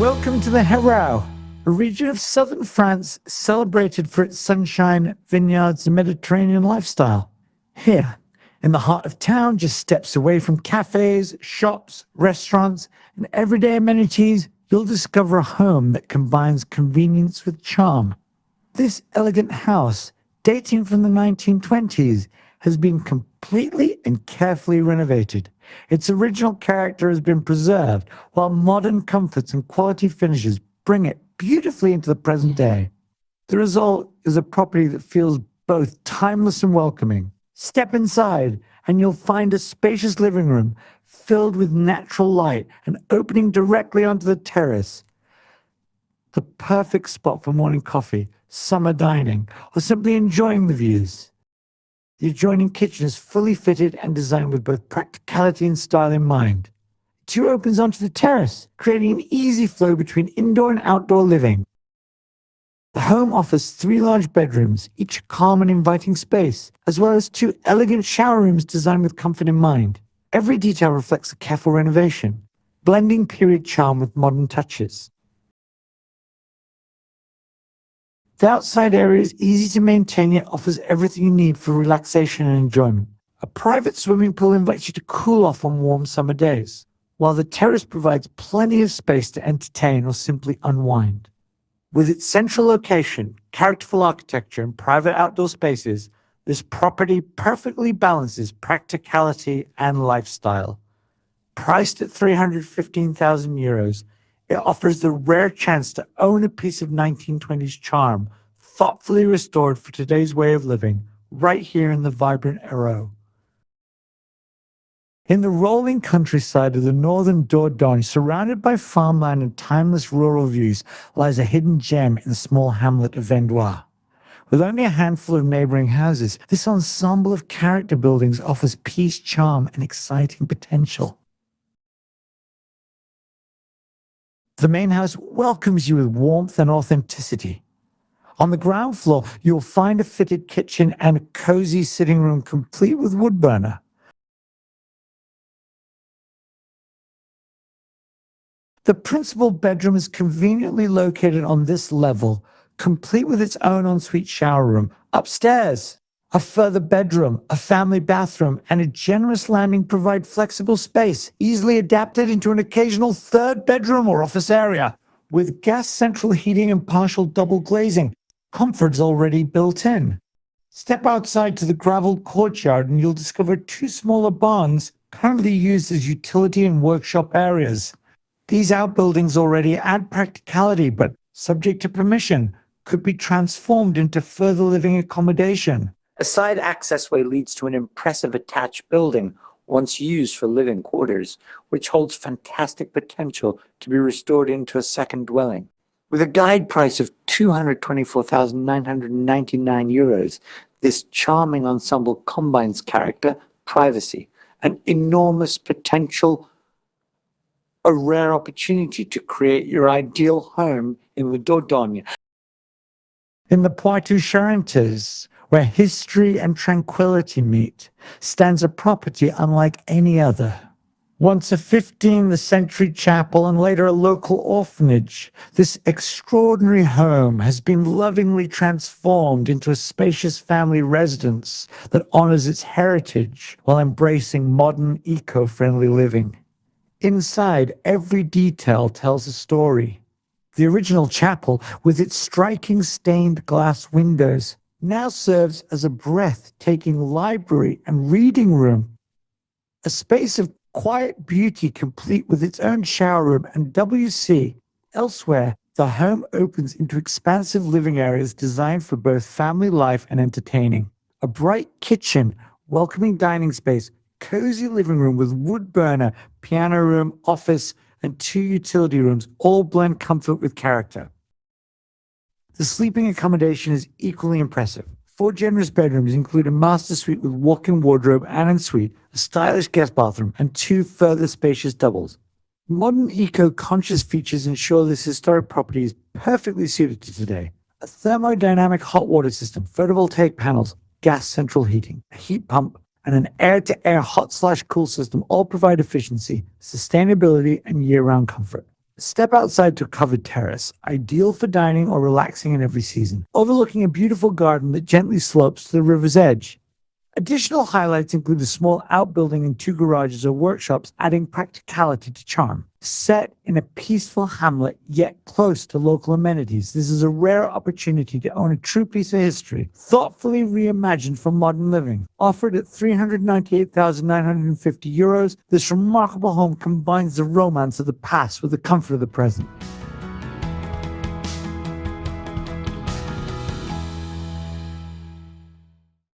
Welcome to the Hérépian, a region of southern France celebrated for its sunshine, vineyards, and Mediterranean lifestyle. Here, in the heart of town, just steps away from cafés, shops, restaurants, and everyday amenities, you'll discover a home that combines convenience with charm. This elegant house, dating from the 1920s, has been completely and carefully renovated. Its original character has been preserved, while modern comforts and quality finishes bring it beautifully into the present day. The result is a property that feels both timeless and welcoming. Step inside, and you'll find a spacious living room filled with natural light and opening directly onto the terrace. The perfect spot for morning coffee, summer dining, or simply enjoying the views. The adjoining kitchen is fully fitted and designed with both practicality and style in mind. It too opens onto the terrace, creating an easy flow between indoor and outdoor living. The home offers 3 large bedrooms, each a calm and inviting space, as well as 2 elegant shower rooms designed with comfort in mind. Every detail reflects a careful renovation, blending period charm with modern touches. The outside area is easy to maintain yet offers everything you need for relaxation and enjoyment. A private swimming pool invites you to cool off on warm summer days, while the terrace provides plenty of space to entertain or simply unwind. With its central location, characterful architecture, and private outdoor spaces, this property perfectly balances practicality and lifestyle. Priced at €315,000, it offers the rare chance to own a piece of 1920s charm, thoughtfully restored for today's way of living, right here in the vibrant Hérépian. In the rolling countryside of the northern Dordogne, surrounded by farmland and timeless rural views, lies a hidden gem in the small hamlet of Vendoire. With only a handful of neighboring houses, this ensemble of character buildings offers peace, charm, and exciting potential. The main house welcomes you with warmth and authenticity. On the ground floor, you'll find a fitted kitchen and a cozy sitting room complete with wood burner. The principal bedroom is conveniently located on this level, complete with its own ensuite shower room. Upstairs, a further bedroom, a family bathroom, and a generous landing provide flexible space, easily adapted into an occasional third bedroom or office area. With gas central heating and partial double glazing, comfort's already built in. Step outside to the graveled courtyard and you'll discover 2 smaller barns currently used as utility and workshop areas. These outbuildings already add practicality, but subject to permission, could be transformed into further living accommodation. A side accessway leads to an impressive attached building, once used for living quarters, which holds fantastic potential to be restored into a second dwelling. With a guide price of €224,999, this charming ensemble combines character, privacy, and enormous potential, a rare opportunity to create your ideal home in the Dordogne. In the Poitou-Charentes, where history and tranquility meet, stands a property unlike any other. Once a 15th century chapel and later a local orphanage, this extraordinary home has been lovingly transformed into a spacious family residence that honors its heritage while embracing modern, eco-friendly living. Inside, every detail tells a story. The original chapel, with its striking stained glass windows, now serves as a breathtaking library and reading room. A space of quiet beauty complete with its own shower room and WC. Elsewhere, the home opens into expansive living areas designed for both family life and entertaining. A bright kitchen, welcoming dining space, cozy living room with wood burner, piano room, office, and 2 utility rooms all blend comfort with character. The sleeping accommodation is equally impressive. 4 generous bedrooms include a master suite with walk-in wardrobe and ensuite, a stylish guest bathroom, and 2 further spacious doubles. Modern eco-conscious features ensure this historic property is perfectly suited to today. A thermodynamic hot water system, photovoltaic panels, gas central heating, a heat pump, and an air-to-air hot/cool system all provide efficiency, sustainability, and year-round comfort. Step outside to a covered terrace, ideal for dining or relaxing in every season, overlooking a beautiful garden that gently slopes to the river's edge. Additional highlights include a small outbuilding and 2 garages or workshops, adding practicality to charm. Set in a peaceful hamlet, yet close to local amenities, this is a rare opportunity to own a true piece of history, thoughtfully reimagined for modern living. Offered at €398,950, this remarkable home combines the romance of the past with the comfort of the present.